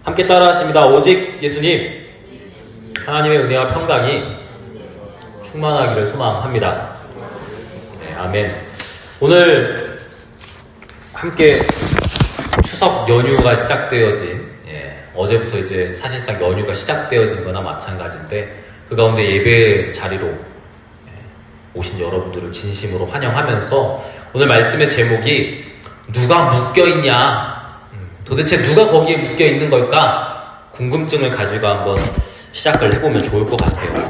함께 따라하십니다. 오직 예수님, 하나님의 은혜와 평강이 충만하기를 소망합니다. 네, 아멘. 오늘 함께 추석 연휴가 시작되어진, 어제부터 이제 사실상 연휴가 시작되어진 거나 마찬가지인데, 그 가운데 예배 자리로 오신 여러분들을 진심으로 환영하면서 오늘 말씀의 제목이 누가 묶여있냐, 도대체 누가 거기에 묶여있는 걸까 궁금증을 가지고 한번 시작을 해보면 좋을 것 같아요.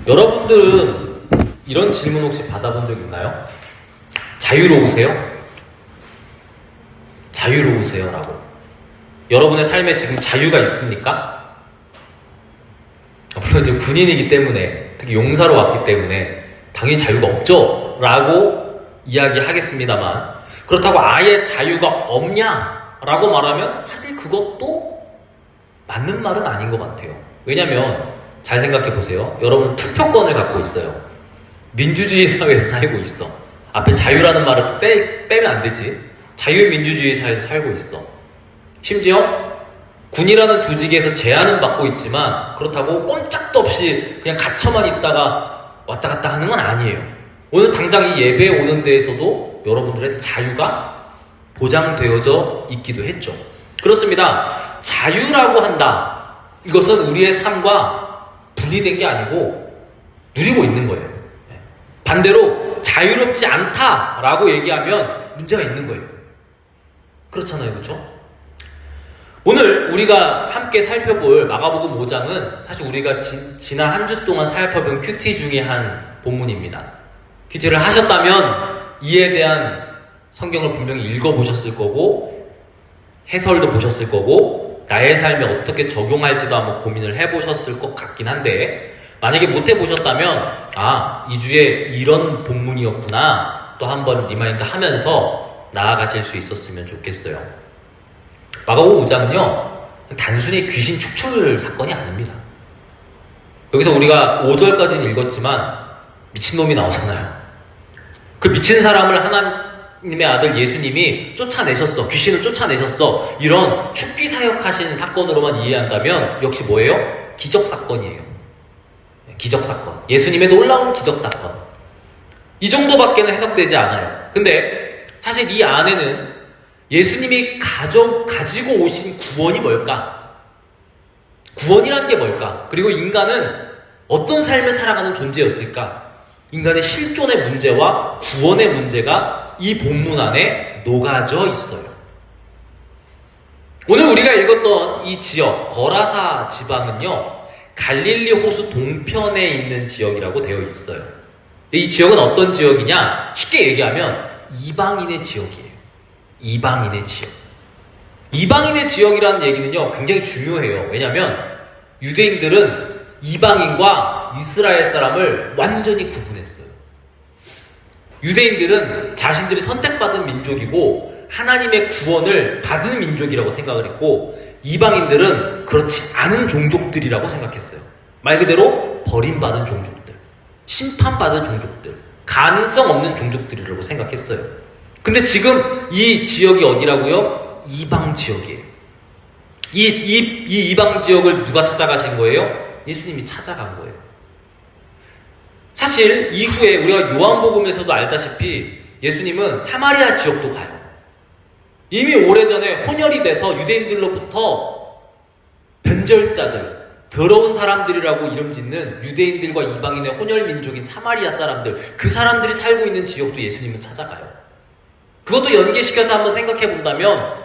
여러분들은 이런 질문 혹시 받아본 적 있나요? 자유로우세요? 자유로우세요? 라고. 여러분의 삶에 지금 자유가 있습니까? 물론 이제 군인이기 때문에, 특히 용사로 왔기 때문에 당연히 자유가 없죠? 라고 이야기하겠습니다만, 그렇다고 아예 자유가 없냐? 라고 말하면 사실 그것도 맞는 말은 아닌 것 같아요. 왜냐면 잘 생각해 보세요. 여러분 투표권을 갖고 있어요. 민주주의 사회에서 살고 있어. 앞에 자유라는 말을 또 빼면 안 되지. 자유민주주의 사회에서 살고 있어. 심지어 군이라는 조직에서 제한은 받고 있지만 그렇다고 꼼짝도 없이 그냥 갇혀만 있다가 왔다 갔다 하는 건 아니에요. 오늘 당장 이 예배에 오는 데에서도 여러분들의 자유가 보장되어져 있기도 했죠. 그렇습니다. 자유라고 한다. 이것은 우리의 삶과 분리된 게 아니고 누리고 있는 거예요. 반대로 자유롭지 않다라고 얘기하면 문제가 있는 거예요. 그렇잖아요. 그렇죠? 오늘 우리가 함께 살펴볼 마가복음 5장은 사실 우리가 지난 한 주 동안 살펴본 큐티 중에 한 본문입니다. 큐티를 하셨다면 이에 대한 성경을 분명히 읽어보셨을 거고 해설도 보셨을 거고 나의 삶에 어떻게 적용할지도 한번 고민을 해보셨을 것 같긴 한데, 만약에 못 해보셨다면 이 주에 이런 본문이었구나 또 한번 리마인드 하면서 나아가실 수 있었으면 좋겠어요. 마가복음 5장은요 단순히 귀신 축출 사건이 아닙니다. 여기서 우리가 5절까지는 읽었지만 미친놈이 나오잖아요. 그 미친 사람을 하나님의 아들 예수님이 쫓아내셨어. 귀신을 쫓아내셨어. 이런 축기 사역하신 사건으로만 이해한다면 역시 뭐예요? 기적사건이에요. 기적사건. 예수님의 놀라운 기적사건. 이 정도밖에는 해석되지 않아요. 근데 사실 이 안에는 예수님이 가지고 오신 구원이 뭘까? 구원이란 게 뭘까? 그리고 인간은 어떤 삶을 살아가는 존재였을까? 인간의 실존의 문제와 구원의 문제가 이 본문 안에 녹아져 있어요. 오늘 우리가 읽었던 이 지역, 거라사 지방은요, 갈릴리 호수 동편에 있는 지역이라고 되어 있어요. 이 지역은 어떤 지역이냐? 쉽게 얘기하면 이방인의 지역이에요. 이방인의 지역. 이방인의 지역이라는 얘기는요, 굉장히 중요해요. 왜냐하면 유대인들은 이방인과 이스라엘 사람을 완전히 구분했어요. 유대인들은 자신들이 선택받은 민족이고 하나님의 구원을 받은 민족이라고 생각을 했고, 이방인들은 그렇지 않은 종족들이라고 생각했어요. 말 그대로 버림받은 종족들, 심판받은 종족들, 가능성 없는 종족들이라고 생각했어요. 근데 지금 이 지역이 어디라고요? 이방 지역이에요. 이 이방 지역을 누가 찾아가신 거예요? 예수님이 찾아간 거예요. 사실 이후에 우리가 요한복음에서도 알다시피 예수님은 사마리아 지역도 가요. 이미 오래전에 혼혈이 돼서 유대인들로부터 변절자들, 더러운 사람들이라고 이름 짓는 유대인들과 이방인의 혼혈 민족인 사마리아 사람들, 그 사람들이 살고 있는 지역도 예수님은 찾아가요. 그것도 연계시켜서 한번 생각해 본다면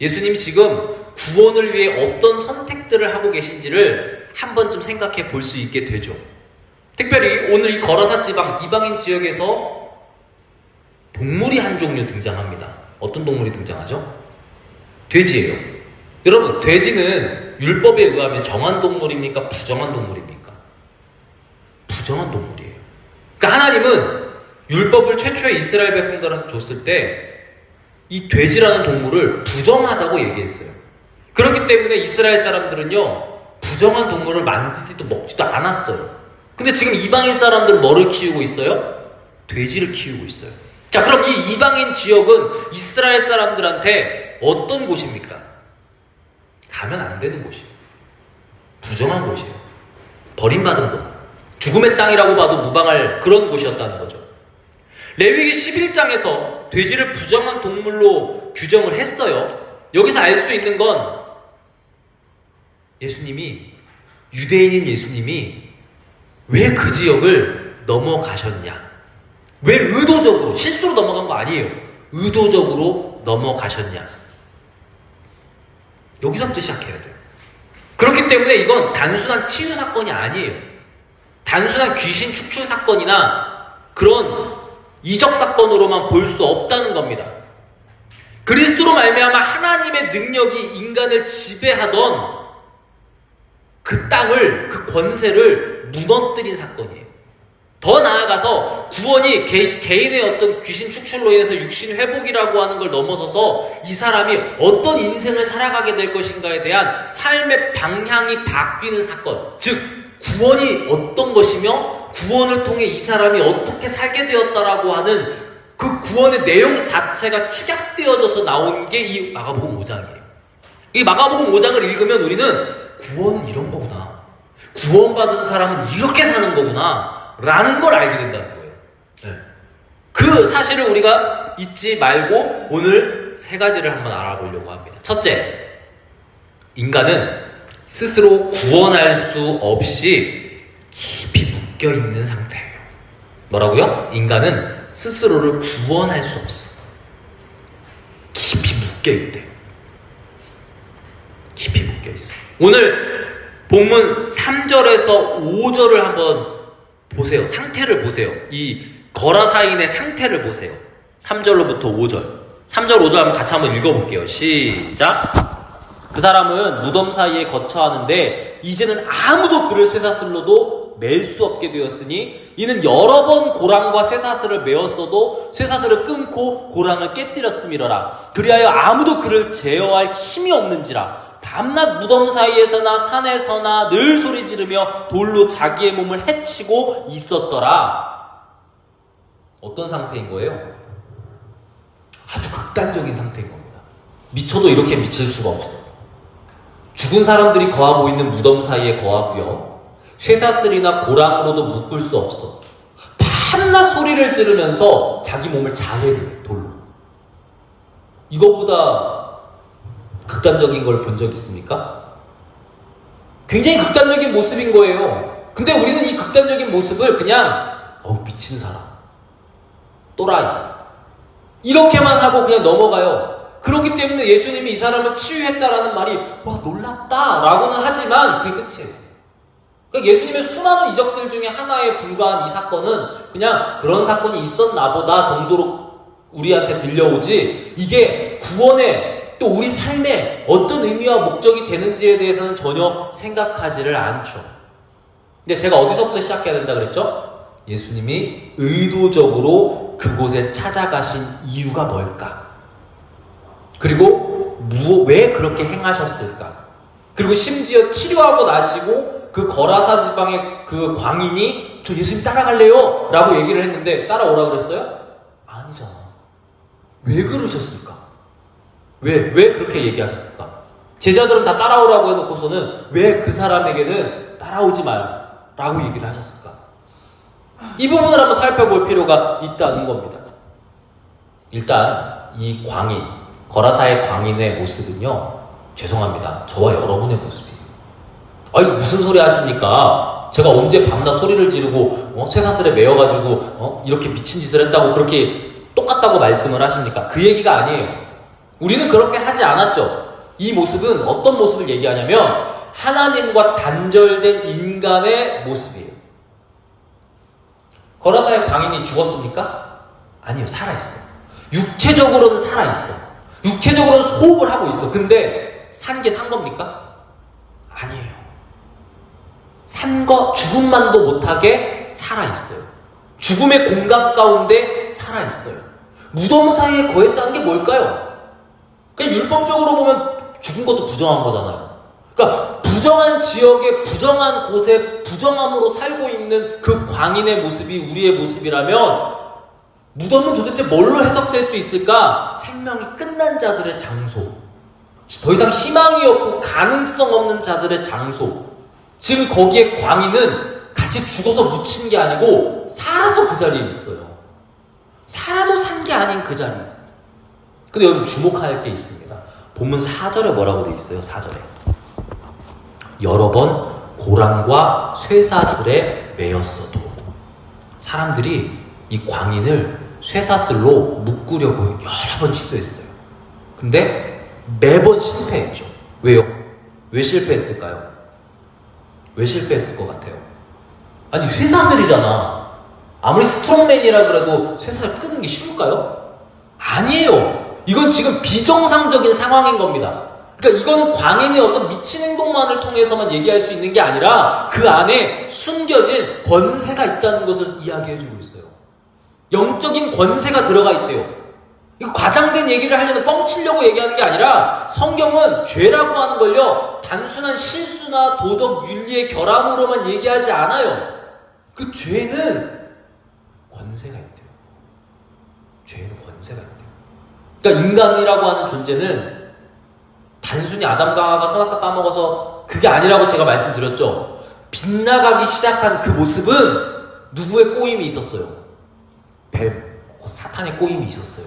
예수님이 지금 구원을 위해 어떤 선택들을 하고 계신지를 한 번쯤 생각해 볼 수 있게 되죠. 특별히 오늘 이 거라사 지방 이방인 지역에서 동물이 한 종류 등장합니다. 어떤 동물이 등장하죠? 돼지예요. 여러분, 돼지는 율법에 의하면 정한 동물입니까? 부정한 동물입니까? 부정한 동물이에요. 그러니까 하나님은 율법을 최초의 이스라엘 백성들한테 줬을 때 이 돼지라는 동물을 부정하다고 얘기했어요. 그렇기 때문에 이스라엘 사람들은요, 부정한 동물을 만지지도 먹지도 않았어요. 근데 지금 이방인 사람들은 뭐를 키우고 있어요? 돼지를 키우고 있어요. 자, 그럼 이 이방인 지역은 이스라엘 사람들한테 어떤 곳입니까? 가면 안 되는 곳이에요. 부정한 곳이에요. 버림받은 곳. 죽음의 땅이라고 봐도 무방할 그런 곳이었다는 거죠. 레위기 11장에서 돼지를 부정한 동물로 규정을 했어요. 여기서 알 수 있는 건 예수님이, 유대인인 예수님이 왜 그 지역을 넘어가셨냐? 왜 의도적으로, 실수로 넘어간 거 아니에요. 의도적으로 넘어가셨냐? 여기서부터 시작해야 돼요. 그렇기 때문에 이건 단순한 치유 사건이 아니에요. 단순한 귀신 축출 사건이나 그런 이적 사건으로만 볼 수 없다는 겁니다. 그리스도로 말미암아 하나님의 능력이 인간을 지배하던 그 땅을, 그 권세를 무너뜨린 사건이에요. 더 나아가서 구원이 개인의 어떤 귀신 축출로 인해서 육신 회복이라고 하는 걸 넘어서서 이 사람이 어떤 인생을 살아가게 될 것인가에 대한 삶의 방향이 바뀌는 사건. 즉, 구원이 어떤 것이며 구원을 통해 이 사람이 어떻게 살게 되었다라고 하는 그 구원의 내용 자체가 축약되어져서 나온 게 이 마가복음 5장이에요. 이 마가복음 5장을 읽으면 우리는 구원은 이런 거구나. 구원받은 사람은 이렇게 사는 거구나. 라는 걸 알게 된다는 거예요. 네. 그 사실을 우리가 잊지 말고 오늘 세 가지를 한번 알아보려고 합니다. 첫째, 인간은 스스로 구원할 수 없이 깊이 묶여있는 상태예요. 뭐라고요? 인간은 스스로를 구원할 수 없어. 깊이 묶여있대. 깊이 묶여있어. 오늘 본문 3절에서 5절을 한번 보세요. 상태를 보세요. 이 거라사인의 상태를 보세요. 3절로부터 5절. 3절, 5절 한번 같이 한번 읽어볼게요. 시작. 그 사람은 무덤 사이에 거처하는데 이제는 아무도 그를 쇠사슬로도 맬 수 없게 되었으니 이는 여러 번 고랑과 쇠사슬을 메었어도 쇠사슬을 끊고 고랑을 깨뜨렸음이러라. 그리하여 아무도 그를 제어할 힘이 없는지라. 밤낮 무덤 사이에서나 산에서나 늘 소리 지르며 돌로 자기의 몸을 해치고 있었더라. 어떤 상태인 거예요? 아주 극단적인 상태인 겁니다. 미쳐도 이렇게 미칠 수가 없어. 죽은 사람들이 거하고 있는 무덤 사이에 거하고요. 쇠사슬이나 고랑으로도 묶을 수 없어. 밤낮 소리를 지르면서 자기 몸을 자해를 해, 돌로. 이거보다 극단적인 걸 본 적 있습니까? 굉장히 극단적인 모습인 거예요. 근데 우리는 이 극단적인 모습을 그냥 미친 사람, 또라이 이렇게만 하고 그냥 넘어가요. 그렇기 때문에 예수님이 이 사람을 치유했다라는 말이 와 놀랍다 라고는 하지만 그게 끝이에요. 그러니까 예수님의 수많은 이적들 중에 하나에 불과한 이 사건은 그냥 그런 사건이 있었나 보다 정도로 우리한테 들려오지, 이게 구원의 또 우리 삶에 어떤 의미와 목적이 되는지에 대해서는 전혀 생각하지를 않죠. 근데 제가 어디서부터 시작해야 된다 그랬죠? 예수님이 의도적으로 그곳에 찾아가신 이유가 뭘까? 그리고 왜 그렇게 행하셨을까? 그리고 심지어 치료하고 나시고 그 거라사 지방의 그 광인이 저 예수님 따라갈래요? 라고 얘기를 했는데 따라오라 그랬어요? 아니잖아. 왜 그러셨을까? 왜 그렇게 얘기하셨을까? 제자들은 다 따라오라고 해놓고서는 왜 그 사람에게는 따라오지 말라고 얘기를 하셨을까? 이 부분을 한번 살펴볼 필요가 있다는 겁니다. 일단 이 광인, 거라사의 광인의 모습은요, 죄송합니다, 저와 여러분의 모습이에요. 아니 무슨 소리 하십니까? 제가 언제 밤낮 소리를 지르고 쇠사슬에 매여가지고 이렇게 미친 짓을 했다고 그렇게 똑같다고 말씀을 하십니까? 그 얘기가 아니에요. 우리는 그렇게 하지 않았죠. 이 모습은 어떤 모습을 얘기하냐면 하나님과 단절된 인간의 모습이에요. 거라사의 광인이 죽었습니까? 아니요, 살아있어. 육체적으로는 살아있어. 육체적으로는 호흡을 하고 있어. 근데 산 겁니까? 아니에요. 죽음만도 못하게 살아있어요. 죽음의 공간 가운데 살아있어요. 무덤 사이에 거했다는 게 뭘까요? 그냥 율법적으로 보면 죽은 것도 부정한 거잖아요. 그러니까 부정한 지역에 부정한 곳에 부정함으로 살고 있는 그 광인의 모습이 우리의 모습이라면 무덤은 도대체 뭘로 해석될 수 있을까? 생명이 끝난 자들의 장소, 더 이상 희망이 없고 가능성 없는 자들의 장소. 지금 거기에 광인은 같이 죽어서 묻힌 게 아니고 살아서 그 자리에 있어요. 살아도 산 게 아닌 그 자리. 근데 여러분 주목할 게 있습니다. 본문 4절에 뭐라고 되어 있어요? 4절에. 여러 번 고랑과 쇠사슬에 매였어도. 사람들이 이 광인을 쇠사슬로 묶으려고 여러 번 시도했어요. 근데 매번 실패했죠. 왜요? 왜 실패했을까요? 왜 실패했을 것 같아요? 아니 쇠사슬이잖아. 아무리 스트롱맨이라 그래도 쇠사슬 끊는 게 쉬울까요? 아니에요. 이건 지금 비정상적인 상황인 겁니다. 그러니까 이거는 광인의 어떤 미친 행동만을 통해서만 얘기할 수 있는 게 아니라 그 안에 숨겨진 권세가 있다는 것을 이야기해주고 있어요. 영적인 권세가 들어가 있대요. 이거 과장된 얘기를 하려는 뻥치려고 얘기하는 게 아니라 성경은 죄라고 하는 걸요 단순한 실수나 도덕 윤리의 결함으로만 얘기하지 않아요. 그 죄는 권세가 있대요. 죄는 권세가 있대요. 그러니까 인간이라고 하는 존재는 단순히 아담과 하와가 선악과 까먹어서 그게 아니라고 제가 말씀드렸죠. 빗나가기 시작한 그 모습은 누구의 꼬임이 있었어요? 사탄의 꼬임이 있었어요.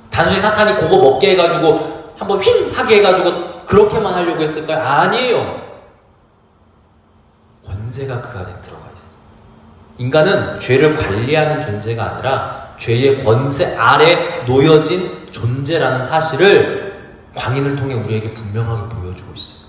단순히 사탄이 그거 먹게 해가지고 한번 휙 하게 해가지고 그렇게만 하려고 했을까요? 아니에요. 권세가 그 안에 들어가 있어요. 인간은 죄를 관리하는 존재가 아니라 죄의 권세 아래 놓여진 존재라는 사실을 광인을 통해 우리에게 분명하게 보여주고 있어요.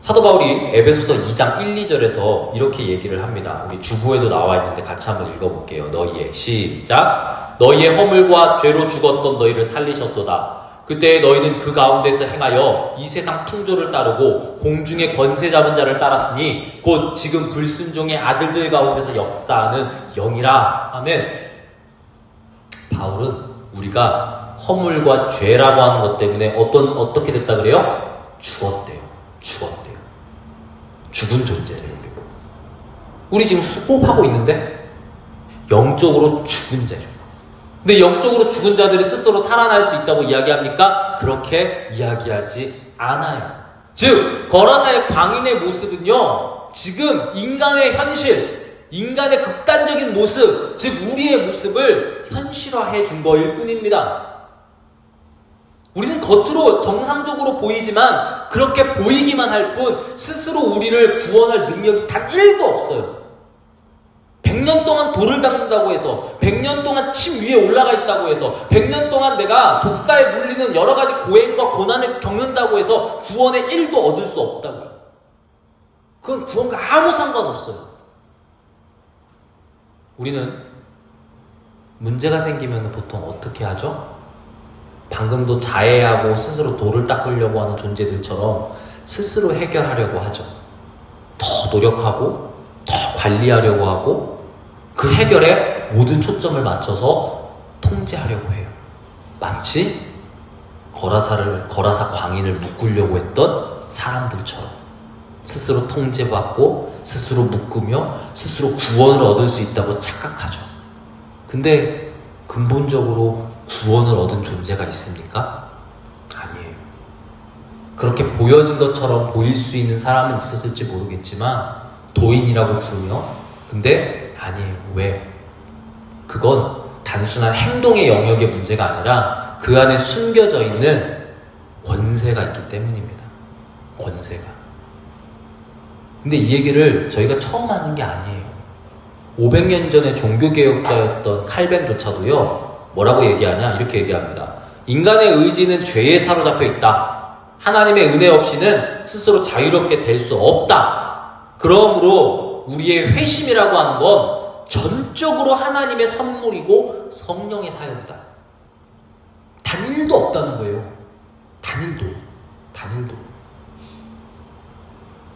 사도 바울이 에베소서 2장 1, 2절에서 이렇게 얘기를 합니다. 우리 주부에도 나와 있는데 같이 한번 읽어볼게요. 너희의 시작. 너희의 허물과 죄로 죽었던 너희를 살리셨도다. 그때 너희는 그 가운데서 행하여 이 세상 풍조를 따르고 공중의 권세 잡은 자를 따랐으니 곧 지금 불순종의 아들들 가운데서 역사하는 영이라. 아멘. 바울은 우리가 허물과 죄라고 하는 것 때문에 어떻게 됐다 그래요? 죽었대요. 죽은 존재래요. 우리 지금 호흡하고 있는데 영적으로 죽은 자예요. 근데 영적으로 죽은 자들이 스스로 살아날 수 있다고 이야기합니까? 그렇게 이야기하지 않아요. 즉 거라사의 광인의 모습은요 지금 인간의 현실, 인간의 극단적인 모습, 즉 우리의 모습을 현실화해 준 거일 뿐입니다. 우리는 겉으로 정상적으로 보이지만 그렇게 보이기만 할 뿐 스스로 우리를 구원할 능력이 단 1도 없어요. 100년 동안 돌을 닦는다고 해서 100년 동안 침 위에 올라가 있다고 해서 100년 동안 내가 독사에 물리는 여러 가지 고행과 고난을 겪는다고 해서 구원의 1도 얻을 수 없다고요. 그건 구원과 아무 상관없어요. 우리는 문제가 생기면 보통 어떻게 하죠? 방금도 자해하고 스스로 돌을 닦으려고 하는 존재들처럼 스스로 해결하려고 하죠. 더 노력하고 더 관리하려고 하고 그 해결에 모든 초점을 맞춰서 통제하려고 해요. 마치 거라사 광인을 묶으려고 했던 사람들처럼 스스로 통제받고 스스로 묶으며 스스로 구원을 얻을 수 있다고 착각하죠. 근데 근본적으로 구원을 얻은 존재가 있습니까? 아니에요. 그렇게 보여진 것처럼 보일 수 있는 사람은 있었을지 모르겠지만 도인이라고 부르며 근데 아니에요. 왜? 그건 단순한 행동의 영역의 문제가 아니라 그 안에 숨겨져 있는 권세가 있기 때문입니다. 권세가. 근데 이 얘기를 저희가 처음 하는 게 아니에요. 500년 전에 종교개혁자였던 칼뱅조차도요 뭐라고 얘기하냐? 이렇게 얘기합니다. 인간의 의지는 죄에 사로잡혀 있다. 하나님의 은혜 없이는 스스로 자유롭게 될 수 없다. 그러므로 우리의 회심이라고 하는 건 전적으로 하나님의 선물이고 성령의 사역이다. 단 1도 없다는 거예요. 단 1도.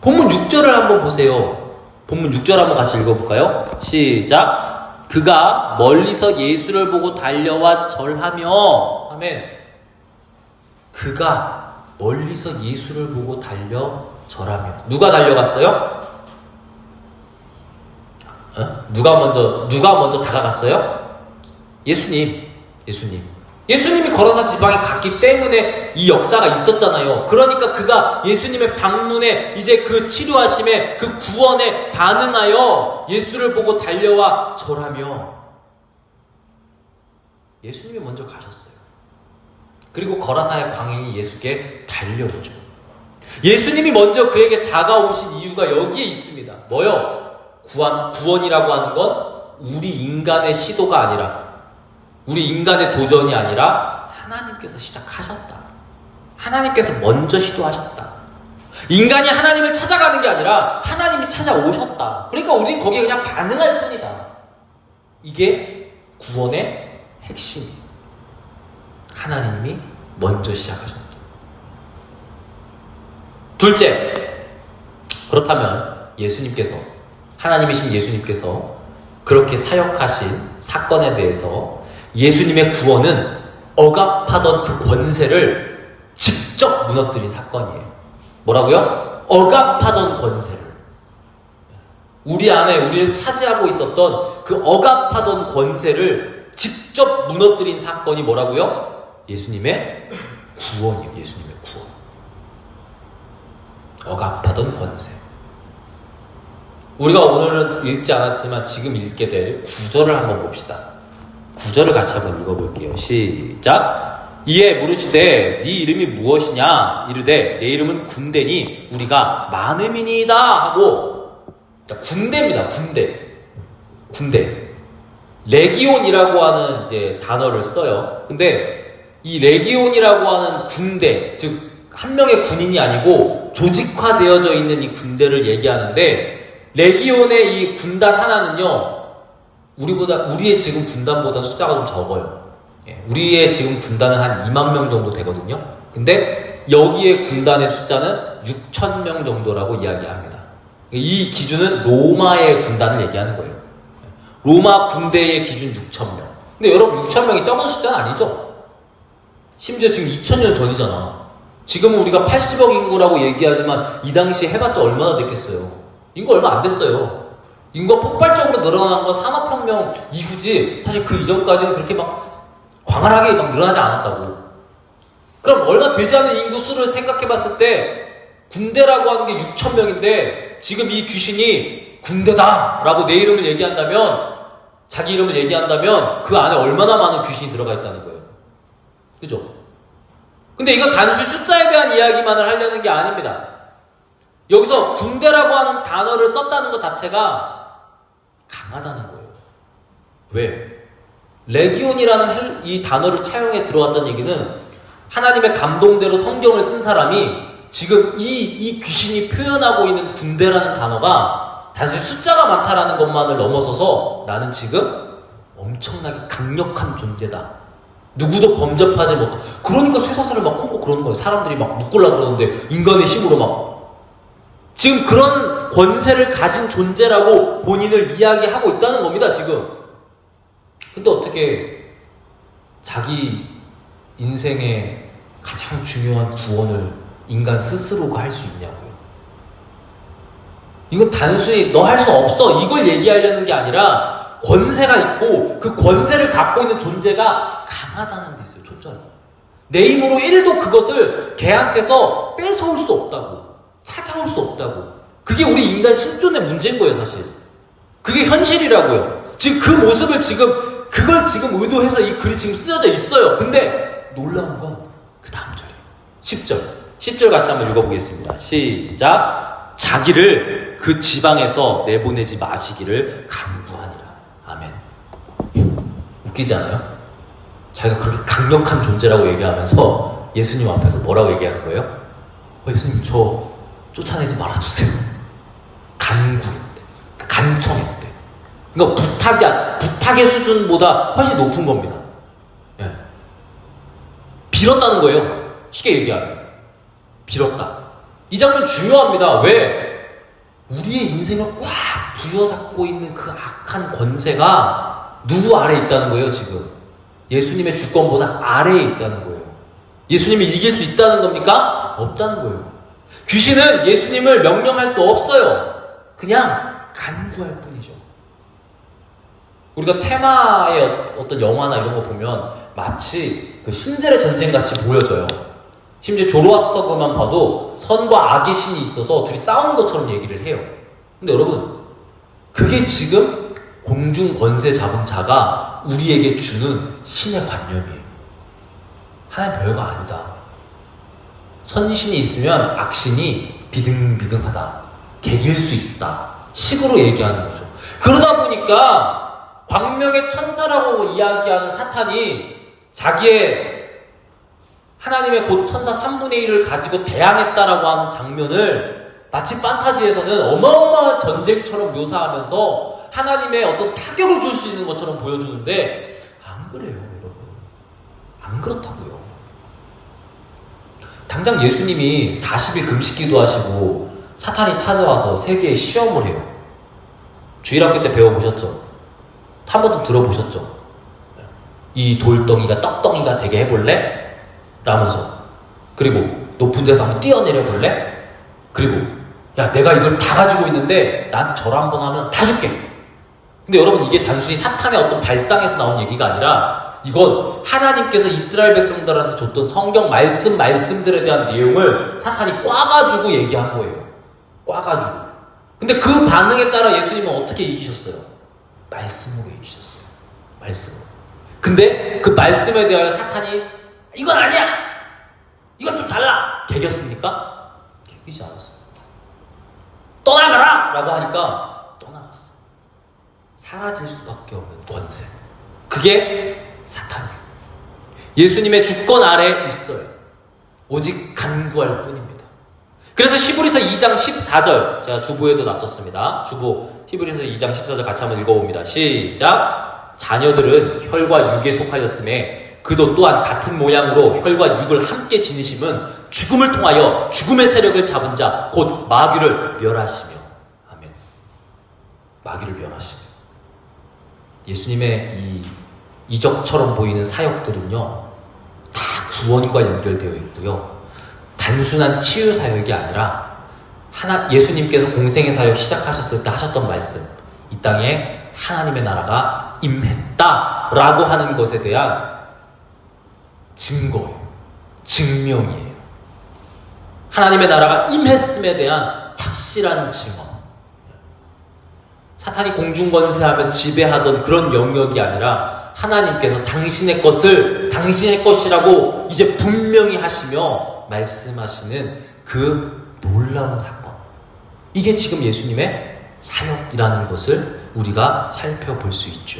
본문 6절을 한번 보세요. 본문 6절 한번 같이 읽어볼까요? 시작. 그가 멀리서 예수를 보고 달려와 절하며 아멘. 그가 멀리서 예수를 보고 달려 절하며 누가 달려갔어요? 누가 먼저 다가갔어요? 예수님. 예수님이 거라사 지방에 갔기 때문에 이 역사가 있었잖아요. 그러니까 그가 예수님의 방문에 이제 그 치료하심에 그 구원에 반응하여 예수를 보고 달려와 절하며 예수님이 먼저 가셨어요. 그리고 거라사의 광인이 예수께 달려오죠. 예수님이 먼저 그에게 다가오신 이유가 여기에 있습니다. 뭐요? 구원이라고 하는 건 우리 인간의 시도가 아니라, 우리 인간의 도전이 아니라 하나님께서 시작하셨다. 하나님께서 먼저 시도하셨다. 인간이 하나님을 찾아가는 게 아니라 하나님이 찾아오셨다. 그러니까 우리는 거기에 그냥 반응할 뿐이다. 이게 구원의 핵심. 하나님이 먼저 시작하셨다. 둘째, 그렇다면 하나님이신 예수님께서 그렇게 사역하신 사건에 대해서 예수님의 구원은 억압하던 그 권세를 직접 무너뜨린 사건이에요. 뭐라고요? 억압하던 권세를. 우리 안에 우리를 차지하고 있었던 그 억압하던 권세를 직접 무너뜨린 사건이 뭐라고요? 예수님의 구원이에요. 예수님의 구원. 억압하던 권세. 우리가 오늘은 읽지 않았지만 지금 읽게 될 구절을 한번 봅시다. 구절을 같이 한번 읽어볼게요. 시작. 이에 물으시되 네 이름이 무엇이냐 이르되 내 이름은 군대니 우리가 많음이니이다 하고, 군대입니다. 군대. 레기온이라고 하는 이제 단어를 써요. 근데 이 레기온이라고 하는 군대, 즉 한 명의 군인이 아니고 조직화되어져 있는 이 군대를 얘기하는데, 레기온의 이 군단 하나는요, 우리의 지금 군단보다 숫자가 좀 적어요. 우리의 지금 군단은 한 2만 명 정도 되거든요. 근데 여기에 군단의 숫자는 6천 명 정도라고 이야기합니다. 이 기준은 로마의 군단을 얘기하는 거예요. 로마 군대의 기준 6천 명. 근데 여러분 6천 명이 적은 숫자는 아니죠. 심지어 지금 2000년 전이잖아. 지금은 우리가 80억 인구라고 얘기하지만 이 당시에 해봤자 얼마나 됐겠어요. 인구 얼마 안 됐어요. 인구가 폭발적으로 늘어난 건 산업혁명 이후지 사실 그 이전까지는 그렇게 막 광활하게 막 늘어나지 않았다고. 그럼 얼마 되지 않은 인구 수를 생각해봤을 때 군대라고 하는 게 6천 명인데 지금 이 귀신이 군대다라고 내 이름을 얘기한다면, 자기 이름을 얘기한다면 그 안에 얼마나 많은 귀신이 들어가 있다는 거예요. 그죠? 근데 이건 단순히 숫자에 대한 이야기만을 하려는 게 아닙니다. 여기서 군대라고 하는 단어를 썼다는 것 자체가 강하다는 거예요. 왜? 레기온이라는 이 단어를 차용해 들어왔다는 얘기는 하나님의 감동대로 성경을 쓴 사람이 지금 이 귀신이 표현하고 있는 군대라는 단어가 단순히 숫자가 많다라는 것만을 넘어서서 나는 지금 엄청나게 강력한 존재다. 누구도 범접하지 못해. 그러니까 쇠사슬을 막 끊고 그러는 거예요. 사람들이 막 묶으려고 그러는데 인간의 힘으로 막. 지금 그런 권세를 가진 존재라고 본인을 이야기하고 있다는 겁니다, 지금. 근데 어떻게 자기 인생의 가장 중요한 구원을 인간 스스로가 할 수 있냐고요. 이건 단순히 너 할 수 없어 이걸 얘기하려는 게 아니라 권세가 있고 그 권세를 갖고 있는 존재가 강하다는 데 있어요. 초점이. 내 힘으로 1도 그것을 걔한테서 뺏어올 수 없다고. 찾아올 수 없다고. 그게 우리 인간 신존의 문제인 거예요, 사실. 그게 현실이라고요. 지금 그 모습을 그걸 지금 의도해서 이 글이 지금 쓰여져 있어요. 근데 놀라운 건 그 다음 절이에요. 10절. 10절 같이 한번 읽어보겠습니다. 시작. 자기를 그 지방에서 내보내지 마시기를 강구하니라. 아멘. 웃기지 않아요? 자기가 그렇게 강력한 존재라고 얘기하면서 예수님 앞에서 뭐라고 얘기하는 거예요? 예수님 저 쫓아내지 말아주세요. 간구했대. 간청했대. 그러니까 부탁의 수준보다 훨씬 높은 겁니다. 예. 빌었다는 거예요. 쉽게 얘기하면. 빌었다. 이 장면 중요합니다. 왜? 우리의 인생을 꽉 부여잡고 있는 그 악한 권세가 누구 아래에 있다는 거예요, 지금? 예수님의 주권보다 아래에 있다는 거예요. 예수님이 이길 수 있다는 겁니까? 없다는 거예요. 귀신은 예수님을 명령할 수 없어요. 그냥 간구할 뿐이죠. 우리가 테마의 어떤 영화나 이런 거 보면 마치 그 신들의 전쟁 같이 보여져요. 심지어 조로아스터그만 봐도 선과 악의 신이 있어서 둘이 싸우는 것처럼 얘기를 해요. 근데 여러분, 그게 지금 공중 권세 잡은 자가 우리에게 주는 신의 관념이에요. 하나님 별거 아니다. 선신이 있으면 악신이 비등비등하다. 개길 수 있다. 식으로 얘기하는 거죠. 그러다 보니까 광명의 천사라고 이야기하는 사탄이 자기의 하나님의 곧 천사 3분의 1을 가지고 대항했다라고 하는 장면을 마치 판타지에서는 어마어마한 전쟁처럼 묘사하면서 하나님의 어떤 타격을 줄 수 있는 것처럼 보여주는데 안 그래요, 여러분. 안 그렇다고요. 당장 예수님이 40일 금식 기도하시고 사탄이 찾아와서 세계에 시험을 해요. 주일학교 때 배워보셨죠? 한 번도 들어보셨죠? 이 돌덩이가 떡덩이가 되게 해볼래? 라면서. 그리고 높은 데서 한번 뛰어내려 볼래? 그리고 야, 내가 이걸 다 가지고 있는데 나한테 절하 한번 하면 다 줄게. 근데 여러분, 이게 단순히 사탄의 어떤 발상에서 나온 얘기가 아니라 이건 하나님께서 이스라엘 백성들한테 줬던 성경 말씀들에 대한 내용을 사탄이 꽈가지고 얘기한 거예요. 꽈가지고. 근데 그 반응에 따라 예수님은 어떻게 이기셨어요? 말씀으로 이기셨어요. 말씀으로. 근데 그 말씀에 대하여 사탄이 이건 아니야! 이건 좀 달라! 개겼습니까? 개기지 않았어요. 떠나가라! 라고 하니까 떠나갔어. 사라질 수밖에 없는 권세. 그게 사탄이에요. 예수님의 주권 아래에 있어요. 오직 간구할 뿐입니다. 그래서 히브리서 2장 14절, 제가 주보에도 놔뒀습니다. 주보 히브리서 2장 14절 같이 한번 읽어봅니다. 시작! 자녀들은 혈과 육에 속하였음에 그도 또한 같은 모양으로 혈과 육을 함께 지니심은 죽음을 통하여 죽음의 세력을 잡은 자 곧 마귀를 멸하시며. 아멘. 마귀를 멸하시며. 예수님의 이 이적처럼 보이는 사역들은요, 다 구원과 연결되어 있고요. 단순한 치유 사역이 아니라 예수님께서 공생의 사역 시작하셨을 때 하셨던 말씀, 이 땅에 하나님의 나라가 임했다라고 하는 것에 대한 증거예요. 증명이에요. 하나님의 나라가 임했음에 대한 확실한 증언. 사탄이 공중권세하며 지배하던 그런 영역이 아니라 하나님께서 당신의 것을 당신의 것이라고 이제 분명히 하시며 말씀하시는 그 놀라운 사건. 이게 지금 예수님의 사역이라는 것을 우리가 살펴볼 수 있죠.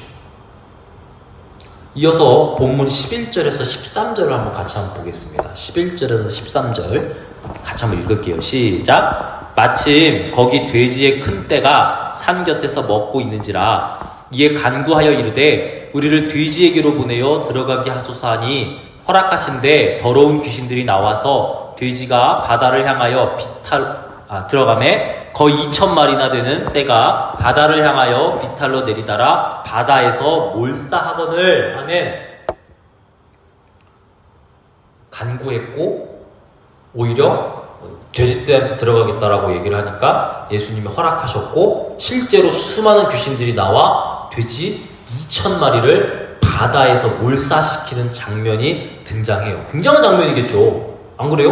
이어서 본문 11절에서 13절을 한번 같이 한번 보겠습니다. 11절에서 13절 같이 한번 읽을게요. 시작! 마침 거기 돼지의 큰 떼가 산 곁에서 먹고 있는지라 이에 간구하여 이르되 우리를 돼지에게로 보내어 들어가게 하소서 하니 허락하신데 더러운 귀신들이 나와서 돼지가 바다를 향하여 들어가매 거의 2,000마리나 되는 떼가 바다를 향하여 비탈로 내리다라 바다에서 몰사하거늘. 아멘. 간구했고 오히려 돼지떼한테 들어가겠다라고 얘기를 하니까 예수님이 허락하셨고 실제로 수많은 귀신들이 나와 돼지 2,000마리를 바다에서 몰사시키는 장면이 등장해요. 굉장한 장면이겠죠. 안 그래요?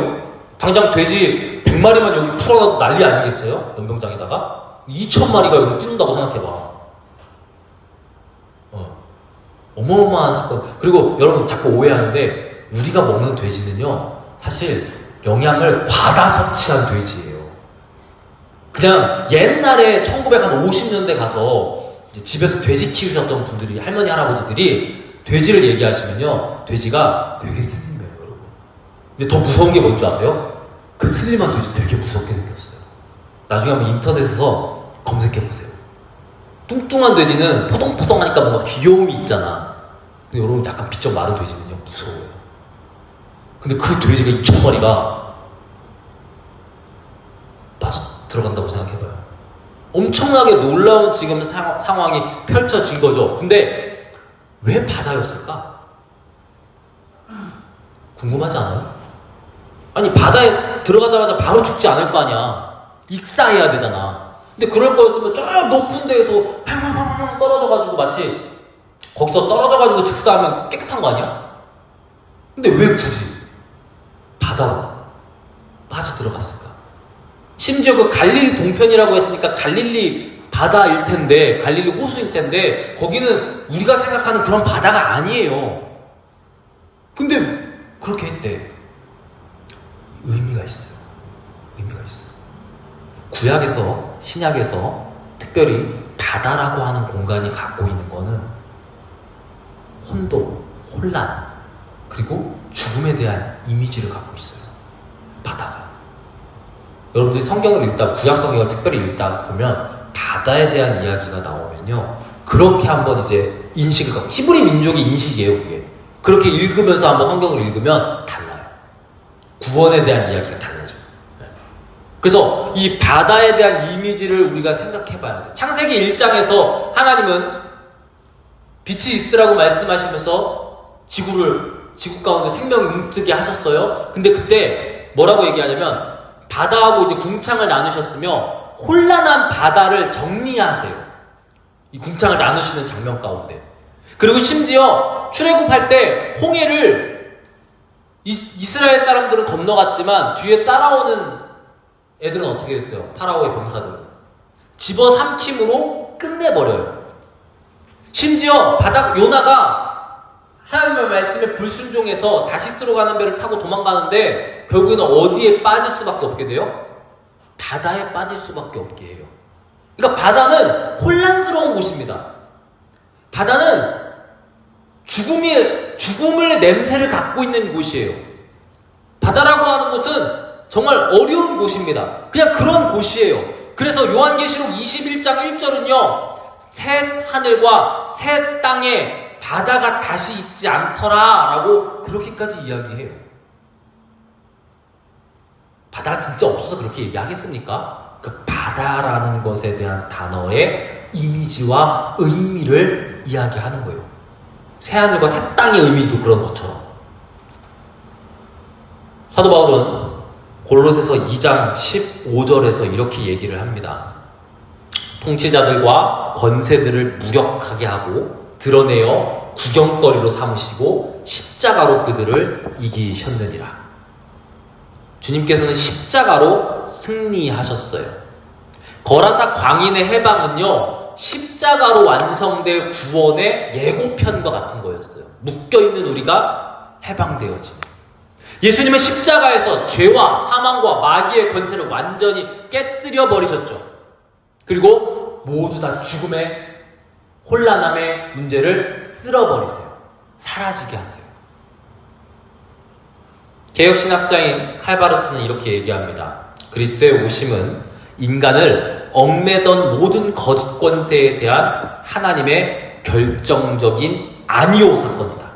당장 돼지 100마리만 여기 풀어놔도 난리 아니겠어요? 연병장에다가 2,000마리가 여기서 뛰는다고 생각해봐. 어마어마한 사건. 그리고 여러분 자꾸 오해하는데 우리가 먹는 돼지는요 사실 영양을 과다 섭취한 돼지예요. 그냥 옛날에 1950년대 가서 이제 집에서 돼지 키우셨던 분들이, 할머니 할아버지들이 돼지를 얘기하시면요 돼지가 되게 슬림해요, 여러분. 근데 더 무서운 게 뭔지 아세요? 그 슬림한 돼지 되게 무섭게 생겼어요. 나중에 한번 인터넷에서 검색해보세요. 뚱뚱한 돼지는 포동포동하니까 뭔가 귀여움이 있잖아. 근데 여러분 약간 비쩍 마른 돼지는요 무서워요. 근데 그 돼지가 2,000마리가 빠져 들어간다고 생각해봐요. 엄청나게 놀라운 지금 상황이 펼쳐진 거죠. 근데 왜 바다였을까? 궁금하지 않아요? 아니 바다에 들어가자마자 바로 죽지 않을 거 아니야. 익사해야 되잖아. 근데 그럴 거였으면 저 높은 데에서 팡팡팡팡 떨어져가지고 마치 거기서 떨어져가지고 즉사하면 깨끗한 거 아니야? 근데 왜 굳이 바다로 빠져들어갔을까? 심지어 그 갈릴리 동편이라고 했으니까 갈릴리 바다일 텐데, 갈릴리 호수일 텐데, 거기는 우리가 생각하는 그런 바다가 아니에요. 근데 그렇게 했대. 의미가 있어요. 의미가 있어요. 구약에서, 신약에서 특별히 바다라고 하는 공간이 갖고 있는 거는 혼돈, 혼란, 그리고 죽음에 대한 이미지를 갖고 있어요. 바다가. 여러분들이 성경을 읽다, 구약 성경을 특별히 읽다 보면 바다에 대한 이야기가 나오면요, 그렇게 한번 이제 인식을 갖고, 히브리 민족의 인식이에요, 그게. 그렇게 읽으면서 한번 성경을 읽으면 달라요. 구원에 대한 이야기가 달라져요. 그래서 이 바다에 대한 이미지를 우리가 생각해 봐야 돼요. 창세기 1장에서 하나님은 빛이 있으라고 말씀하시면서 지구 가운데 생명이 움트게 하셨어요. 근데 그때 뭐라고 얘기하냐면, 바다하고 이제 궁창을 나누셨으며 혼란한 바다를 정리하세요. 이 궁창을 나누시는 장면 가운데. 그리고 심지어 출애굽할 때 홍해를 이스라엘 사람들은 건너갔지만 뒤에 따라오는 애들은 어떻게 됐어요? 파라오의 병사들은 집어삼킴으로 끝내버려요. 심지어 요나가 하나님의 말씀에 불순종해서 다시스로 가는 배를 타고 도망가는데 결국에는 어디에 빠질 수밖에 없게 돼요? 바다에 빠질 수밖에 없게 해요. 그러니까 바다는 혼란스러운 곳입니다. 바다는 죽음의 냄새를 갖고 있는 곳이에요. 바다라고 하는 곳은 정말 어려운 곳입니다. 그냥 그런 곳이에요. 그래서 요한계시록 21장 1절은요, 새 하늘과 새 땅에 바다가 다시 있지 않더라 라고 그렇게까지 이야기해요. 바다 진짜 없어서 그렇게 얘기하겠습니까? 그 바다라는 것에 대한 단어의 이미지와 의미를 이야기하는 거예요. 새하늘과 새 땅의 이미지도 그런 것처럼. 사도 바울은 골로새서 2장 15절에서 이렇게 얘기를 합니다. 통치자들과 권세들을 무력하게 하고 드러내어 구경거리로 삼으시고 십자가로 그들을 이기셨느니라. 주님께서는 십자가로 승리하셨어요. 거라사 광인의 해방은요, 십자가로 완성된 구원의 예고편과 같은 거였어요. 묶여있는 우리가 해방되어지는. 예수님은 십자가에서 죄와 사망과 마귀의 권세를 완전히 깨뜨려 버리셨죠. 그리고 모두 다 죽음의 혼란함의 문제를 쓸어버리세요. 사라지게 하세요. 개혁신학자인 칼바르트는 이렇게 얘기합니다. 그리스도의 오심은 인간을 얽매던 모든 거짓 권세에 대한 하나님의 결정적인 아니오 사건이다.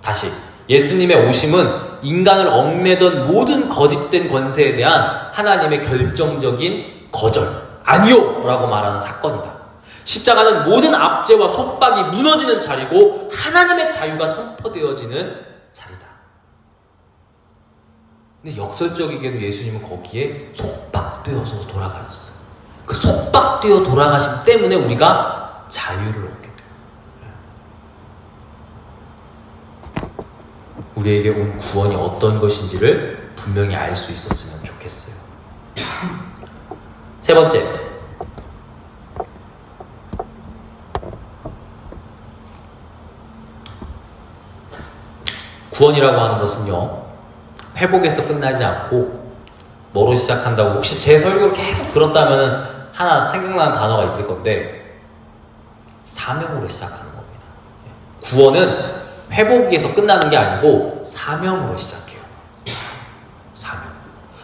다시, 예수님의 오심은 인간을 얽매던 모든 거짓된 권세에 대한 하나님의 결정적인 거절, 아니오라고 말하는 사건이다. 십자가는 모든 압제와 속박이 무너지는 자리고 하나님의 자유가 선포되어지는 자리다. 근데 역설적이게도 예수님은 거기에 속박되어서 돌아가셨어요. 그 속박되어 돌아가심 때문에 우리가 자유를 얻게 돼요. 우리에게 온 구원이 어떤 것인지를 분명히 알 수 있었으면 좋겠어요. 세 번째, 구원이라고 하는 것은요, 회복에서 끝나지 않고 뭐로 시작한다고, 혹시 제 설교를 계속 들었다면 하나 생각나는 단어가 있을 건데, 사명으로 시작하는 겁니다. 구원은 회복에서 끝나는 게 아니고 사명으로 시작해요. 사명.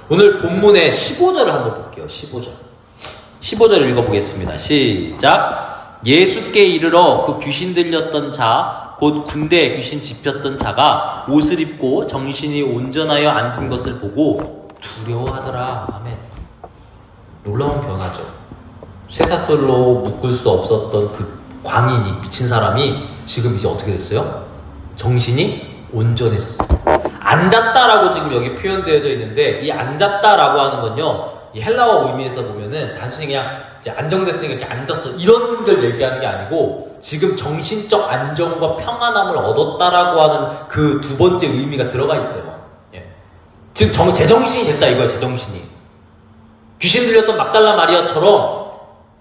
오늘 본문의 15절을 한번 볼게요. 15절 읽어보겠습니다. 시작. 예수께 이르러 그 귀신 들렸던 자, 곧 군대에 귀신 집혔던 자가 옷을 입고 정신이 온전하여 앉은 것을 보고 두려워하더라. 아멘. 놀라운 변화죠. 쇠사슬로 묶을 수 없었던 그 광인이, 미친 사람이 지금 이제 어떻게 됐어요? 정신이 온전해졌어요. 앉았다라고 지금 여기 표현되어져 있는데, 이 앉았다라고 하는 건요, 이 헬라어 의미에서 보면은 단순히 그냥 이제 안정됐으니까 이렇게 앉았어 이런 걸 얘기하는 게 아니고 지금 정신적 안정과 평안함을 얻었다라고 하는 그 두 번째 의미가 들어가 있어요. 예. 지금 제정신이 됐다 이거야. 제정신이. 귀신 들렸던 막달라 마리아처럼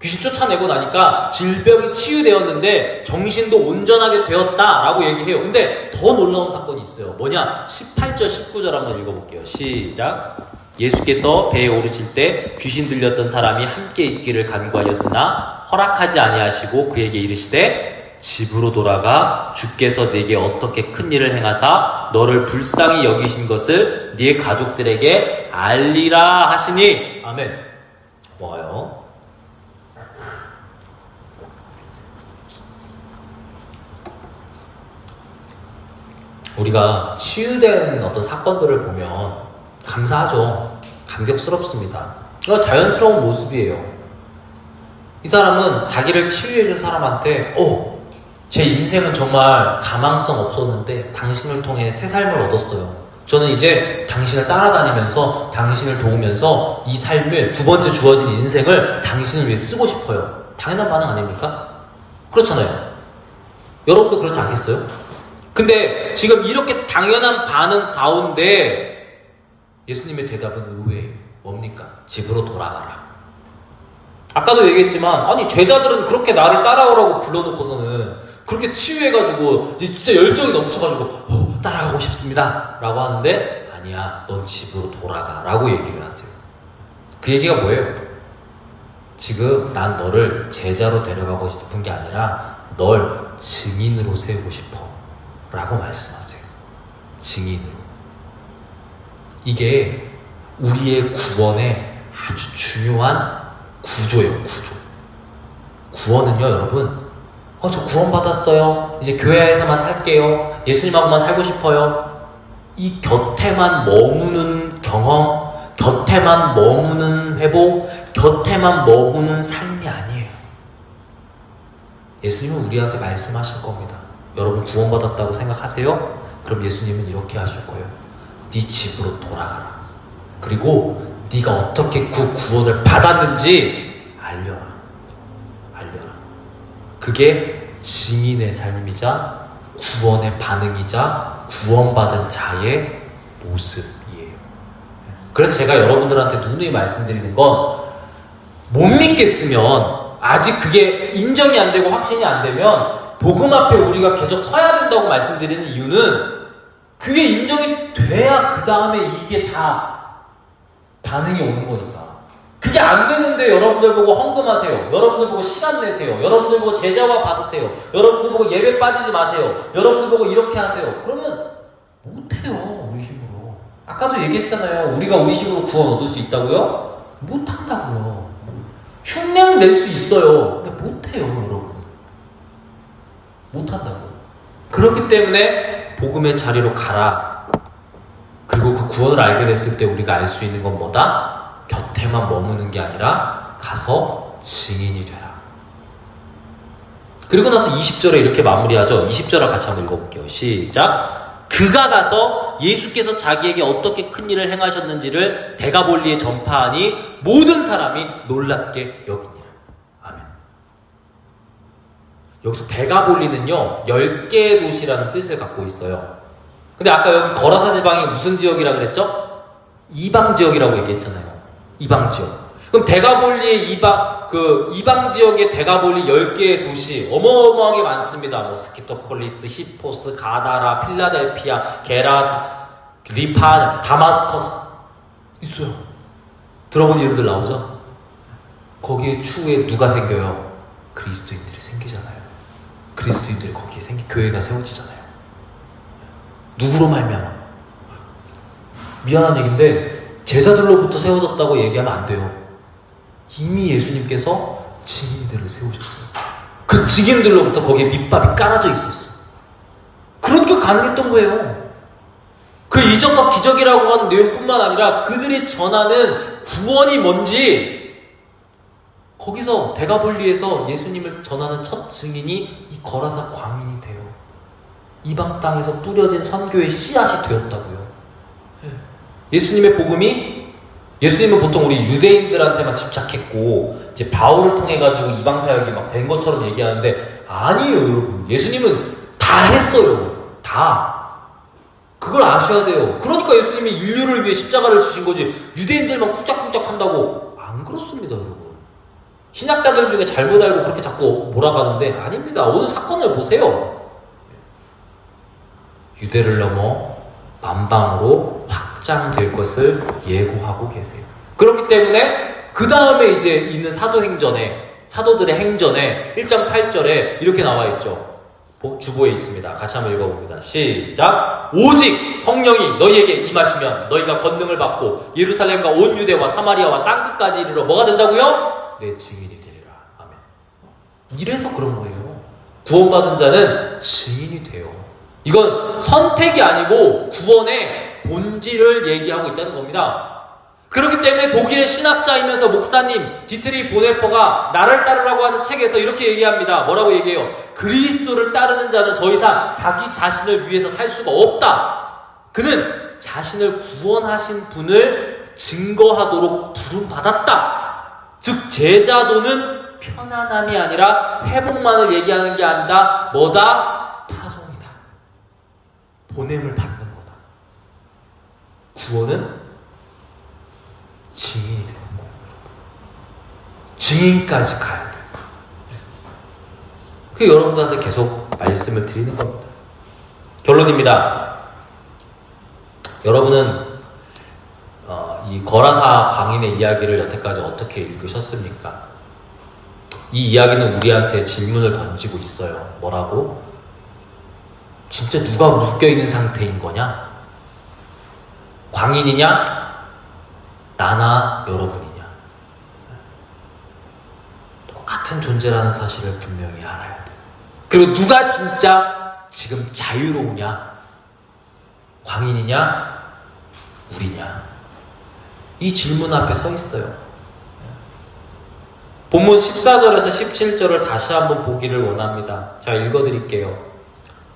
귀신 쫓아내고 나니까 질병이 치유되었는데 정신도 온전하게 되었다라고 얘기해요. 근데 더 놀라운 사건이 있어요. 뭐냐? 18절 19절 한번 읽어볼게요. 시작. 예수께서 배에 오르실 때 귀신 들렸던 사람이 함께 있기를 간구하였으나 허락하지 아니하시고 그에게 이르시되 집으로 돌아가 주께서 네게 어떻게 큰 일을 행하사 너를 불쌍히 여기신 것을 네 가족들에게 알리라 하시니. 아멘. 뭐예요? 우리가 치유된 어떤 사건들을 보면 감사하죠. 감격스럽습니다. 이거 자연스러운 모습이에요. 이 사람은 자기를 치유해준 사람한테 제 인생은 정말 가망성 없었는데 당신을 통해 새 삶을 얻었어요. 저는 이제 당신을 따라다니면서 당신을 도우면서 이 삶을 두 번째 주어진 인생을 당신을 위해 쓰고 싶어요. 당연한 반응 아닙니까? 그렇잖아요. 여러분도 그렇지 않겠어요? 근데 지금 이렇게 당연한 반응 가운데 예수님의 대답은 의외예요. 뭡니까? 집으로 돌아가라. 아까도 얘기했지만 아니 제자들은 그렇게 나를 따라오라고 불러놓고서는 그렇게 치유해가지고 진짜 열정이 넘쳐가지고 따라가고 싶습니다 라고 하는데 아니야 넌 집으로 돌아가 라고 얘기를 하세요. 그 얘기가 뭐예요? 지금 난 너를 제자로 데려가고 싶은 게 아니라 널 증인으로 세우고 싶어 라고 말씀하세요. 증인으로. 이게 우리의 구원의 아주 중요한 구조예요. 구조. 구원은요 여러분 저 구원받았어요. 이제 교회에서만 살게요. 예수님하고만 살고 싶어요. 이 곁에만 머무는 경험, 곁에만 머무는 회복, 곁에만 머무는 삶이 아니에요. 예수님은 우리한테 말씀하실 겁니다. 여러분 구원받았다고 생각하세요? 그럼 예수님은 이렇게 하실 거예요. 네 집으로 돌아가라. 그리고 네가 어떻게 그 구원을 받았는지 알려라. 그게 증인의 삶이자 구원의 반응이자 구원받은 자의 모습이에요. 그래서 제가 여러분들한테 누누이 말씀드리는 건 못 믿겠으면 아직 그게 인정이 안 되고 확신이 안 되면 복음 앞에 우리가 계속 서야 된다고 말씀드리는 이유는 그게 인정이 돼야 그 다음에 이게 다 반응이 오는 거니까. 그게 안 되는데 여러분들 보고 헌금하세요. 여러분들 보고 시간 내세요. 여러분들 보고 제자화 받으세요. 여러분들 보고 예배 빠지지 마세요. 여러분들 보고 이렇게 하세요. 그러면 못해요. 우리 힘으로. 아까도 얘기했잖아요. 우리가 우리 힘으로 구원 얻을 수 있다고요? 못한다고요. 흉내는 낼 수 있어요. 근데 못해요, 여러분. 못한다고. 그렇기 때문에 복음의 자리로 가라. 그리고 그 구원을 알게 됐을 때 우리가 알 수 있는 건 뭐다? 곁에만 머무는 게 아니라 가서 증인이 되라. 그리고 나서 20절에 이렇게 마무리하죠. 20절을 같이 한번 읽어볼게요. 시작. 그가 가서 예수께서 자기에게 어떻게 큰 일을 행하셨는지를 데가볼리에 전파하니 모든 사람이 놀랍게 여기니라. 아멘. 여기서 데가볼리는요 10개의 도시라는 뜻을 갖고 있어요. 근데 아까 여기 거라사 지방이 무슨 지역이라 그랬죠? 이방 지역이라고 얘기했잖아요. 이방 지역. 그럼 데가볼리의 이방 지역의 데가볼리 10개의 도시 어마어마하게 많습니다. 뭐 스키토폴리스, 히포스, 가다라, 필라델피아, 게라사, 리파, 다마스커스 있어요. 들어본 이름들 나오죠? 거기에 추후에 누가 생겨요? 그리스도인들이 생기잖아요. 그리스도인들이 거기에 교회가 세워지잖아요. 누구로 말미암아? 미안한 얘기인데 제자들로부터 세워졌다고 얘기하면 안 돼요. 이미 예수님께서 증인들을 세우셨어요. 그 증인들로부터 거기에 밑밥이 깔아져 있었어. 그러니까 가능했던 거예요. 그 이적과 기적이라고 하는 내용뿐만 아니라 그들이 전하는 구원이 뭔지 거기서 데가볼리에서 예수님을 전하는 첫 증인이 이 거라사 광인이 돼요. 이방 땅에서 뿌려진 선교의 씨앗이 되었다고요. 예수님의 복음이 예수님은 보통 우리 유대인들한테만 집착했고 이제 바울을 통해 가지고 이방 사역이 막 된 것처럼 얘기하는데 아니에요, 여러분. 예수님은 다 했어요. 다. 그걸 아셔야 돼요. 그러니까 예수님이 인류를 위해 십자가를 지신 거지 유대인들만 쿵짝쿵짝 한다고 안 그렇습니다, 여러분. 신학자들 중에 잘못 알고 그렇게 자꾸 몰아가는데 아닙니다. 오늘 사건을 보세요. 유대를 넘어 만방으로 확장될 것을 예고하고 계세요. 그렇기 때문에 그 다음에 이제 있는 사도들의 행전에 1장 8절에 이렇게 나와 있죠. 주보에 있습니다. 같이 한번 읽어봅니다. 시작! 오직 성령이 너희에게 임하시면 너희가 권능을 받고 예루살렘과 온 유대와 사마리아와 땅끝까지 이르러 뭐가 된다고요? 내 증인이 되리라. 아멘. 이래서 그런 거예요. 구원받은 자는 증인이 돼요. 이건 선택이 아니고 구원의 본질을 얘기하고 있다는 겁니다. 그렇기 때문에 독일의 신학자이면서 목사님 디트리 보네퍼가 나를 따르라고 하는 책에서 이렇게 얘기합니다. 뭐라고 얘기해요? 그리스도를 따르는 자는 더 이상 자기 자신을 위해서 살 수가 없다. 그는 자신을 구원하신 분을 증거하도록 부름받았다. 즉 제자도는 편안함이 아니라 회복만을 얘기하는 게 아니라 뭐다? 파송이다. 보냄을 받는 거다. 구원은 증인이 되는 거예요. 증인까지 가야 돼요. 그 여러분들한테 계속 말씀을 드리는 겁니다. 결론입니다. 여러분은 이 거라사 광인의 이야기를 여태까지 어떻게 읽으셨습니까? 이 이야기는 우리한테 질문을 던지고 있어요. 뭐라고? 진짜 누가 묶여있는 상태인 거냐? 광인이냐? 나나 여러분이냐? 똑같은 존재라는 사실을 분명히 알아야 돼요. 그리고 누가 진짜 지금 자유로우냐? 광인이냐? 우리냐? 이 질문 앞에 서 있어요. 본문 14절에서 17절을 다시 한번 보기를 원합니다. 제가 읽어드릴게요.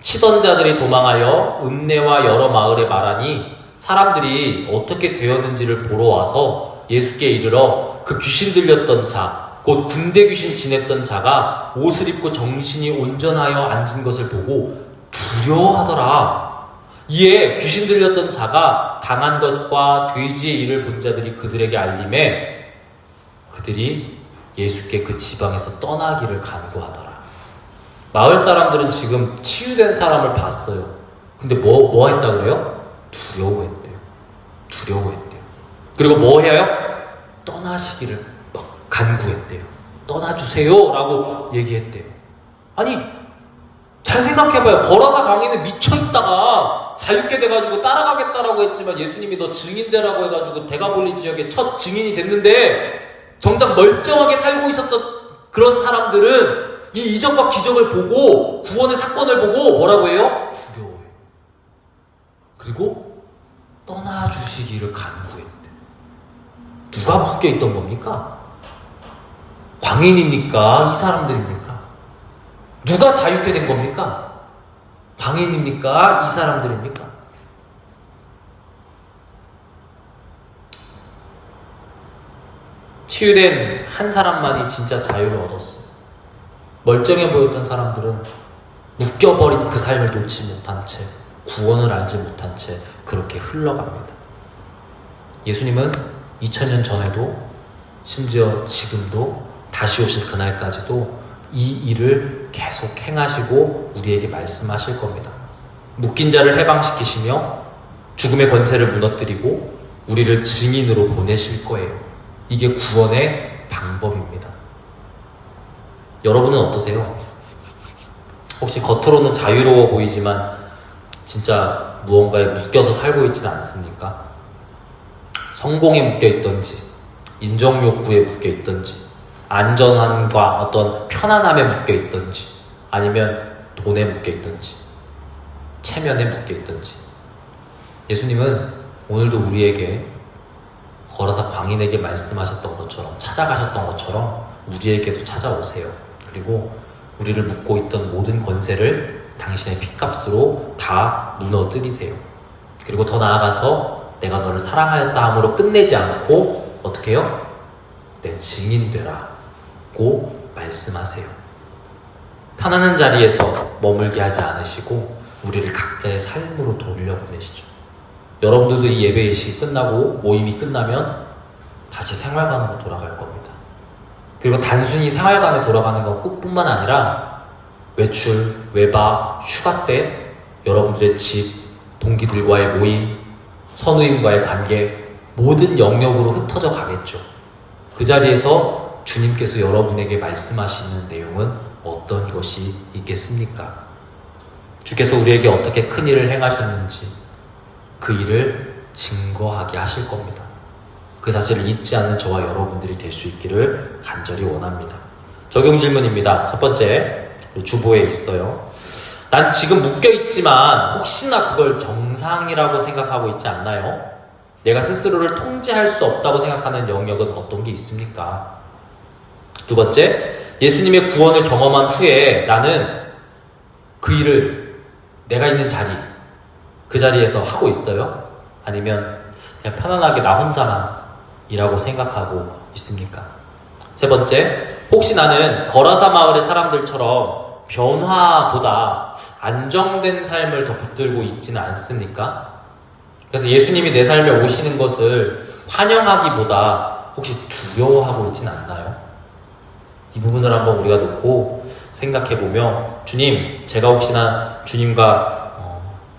치던 자들이 도망하여 읍내와 여러 마을에 말하니 사람들이 어떻게 되었는지를 보러 와서 예수께 이르러 그 귀신 들렸던 자, 곧 군대 귀신 지냈던 자가 옷을 입고 정신이 온전하여 앉은 것을 보고 두려워하더라. 이에 귀신 들렸던 자가 당한 것과 돼지의 일을 본 자들이 그들에게 알림해 그들이 예수께 그 지방에서 떠나기를 간구하더라. 마을 사람들은 지금 치유된 사람을 봤어요. 근데 뭐 했다 그래요? 두려워했대요. 그리고 뭐 해요? 떠나시기를 막 간구했대요. 떠나주세요 라고 얘기했대요. 아니 잘 생각해봐요. 거라사 광인은 미쳐있다가 자유케 돼가지고 따라가겠다라고 했지만 예수님이 너 증인 되라고 해가지고 대가볼리 지역의 첫 증인이 됐는데 정작 멀쩡하게 살고 있었던 그런 사람들은 이 이적과 기적을 보고 구원의 사건을 보고 뭐라고 해요? 두려워해요. 그리고 떠나주시기를 간구했대. 누가 묶여있던 겁니까? 광인입니까? 이 사람들입니까? 누가 자유케 된 겁니까? 광인입니까? 이 사람들입니까? 치유된 한 사람만이 진짜 자유를 얻었어요. 멀쩡해 보였던 사람들은 묶여버린 그 삶을 놓지 못한 채 구원을 알지 못한 채 그렇게 흘러갑니다. 예수님은 2000년 전에도 심지어 지금도 다시 오실 그날까지도 이 일을 계속 행하시고 우리에게 말씀하실 겁니다. 묶인 자를 해방시키시며 죽음의 권세를 무너뜨리고 우리를 증인으로 보내실 거예요. 이게 구원의 방법입니다. 여러분은 어떠세요? 혹시 겉으로는 자유로워 보이지만 진짜 무언가에 묶여서 살고 있지는 않습니까? 성공에 묶여있던지 인정욕구에 묶여있던지 안전함과 어떤 편안함에 묶여있던지 아니면 돈에 묶여있던지 체면에 묶여있던지 예수님은 오늘도 우리에게 거라사 광인에게 말씀하셨던 것처럼 찾아가셨던 것처럼 우리에게도 찾아오세요. 그리고 우리를 묶고 있던 모든 권세를 당신의 핏값으로 다 무너뜨리세요. 그리고 더 나아가서 내가 너를 사랑하였다 함으로 끝내지 않고 어떻게 해요? 내 증인 되라 고 말씀하세요. 편안한 자리에서 머물게 하지 않으시고 우리를 각자의 삶으로 돌려보내시죠. 여러분들도 이 예배의식이 끝나고 모임이 끝나면 다시 생활관으로 돌아갈 겁니다. 그리고 단순히 생활관에 돌아가는 것뿐만 아니라 외출, 외박, 휴가 때 여러분들의 집, 동기들과의 모임, 선우임과의 관계 모든 영역으로 흩어져 가겠죠. 그 자리에서 주님께서 여러분에게 말씀하시는 내용은 어떤 것이 있겠습니까? 주께서 우리에게 어떻게 큰 일을 행하셨는지 그 일을 증거하게 하실 겁니다. 그 사실을 잊지 않는 저와 여러분들이 될 수 있기를 간절히 원합니다. 적용 질문입니다. 첫 번째, 주보에 있어요. 난 지금 묶여있지만 혹시나 그걸 정상이라고 생각하고 있지 않나요? 내가 스스로를 통제할 수 없다고 생각하는 영역은 어떤 게 있습니까? 두 번째, 예수님의 구원을 경험한 후에 나는 그 일을 내가 있는 자리, 그 자리에서 하고 있어요? 아니면 그냥 편안하게 나 혼자만 이라고 생각하고 있습니까? 세 번째, 혹시 나는 거라사 마을의 사람들처럼 변화보다 안정된 삶을 더 붙들고 있지는 않습니까? 그래서 예수님이 내 삶에 오시는 것을 환영하기보다 혹시 두려워하고 있지는 않나요? 이 부분을 한번 우리가 놓고 생각해보며 주님, 제가 혹시나 주님과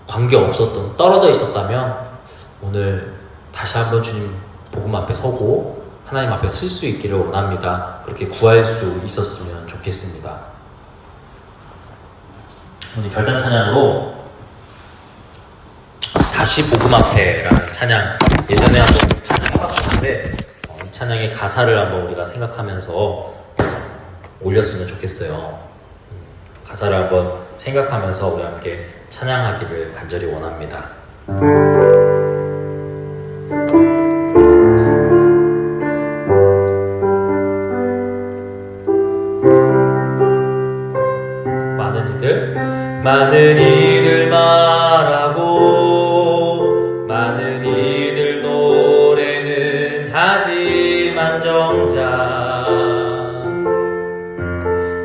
관계 없었던, 떨어져 있었다면 오늘 다시 한번 주님 복음 앞에 서고 하나님 앞에 설 수 있기를 원합니다. 그렇게 구할 수 있었으면 좋겠습니다. 오늘 결단 찬양으로 다시 복음 앞에라는 찬양, 예전에 한번 찬양 해봤었는데 이 찬양의 가사를 한번 우리가 생각하면서 올렸으면 좋겠어요. 가사를 한번 생각하면서 우리 함께 찬양하기를 간절히 원합니다. 많은 이들 말하고 많은 이들 노래는 하지만 정작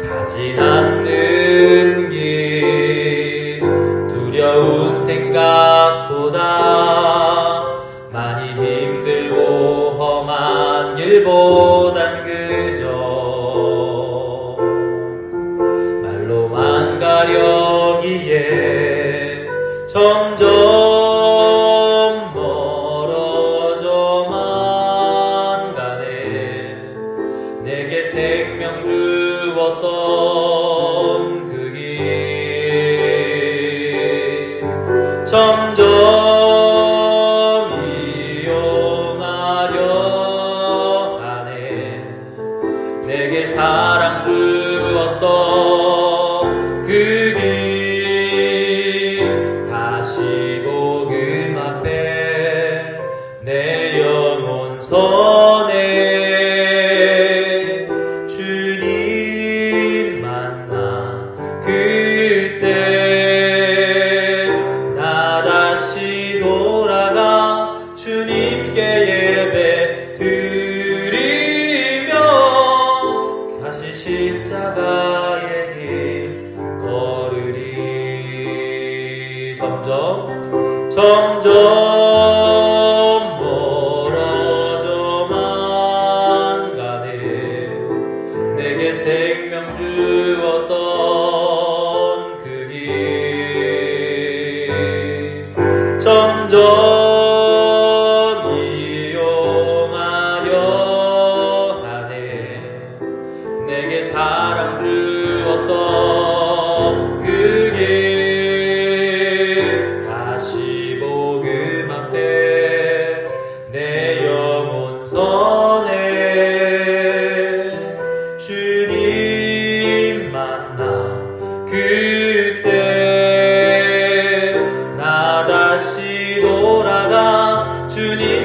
가진 않는 길 두려운 생각보다 많이 힘들고 험한 길보단 그저 말로만 가려기에 점점 멀어져만 가네. 내게 생명 주었던 그 길 점점 이용하려 하네. 내게 사랑 주었던 그 길 다시 복음 앞에 내 영혼 선에 주님 만나 그때 나 다시 돌아가 주님께 예배 드리며 다시 십자가의 길 걸으리. 점점 멀어져만 가네. 내게 생명 주었던 그 길 점점 이용하려 하네. 내게 사랑 주었던 그 길 다시 복음 앞에 내 영혼 선에 주님 만나 그때 나 다시 돌아가 주님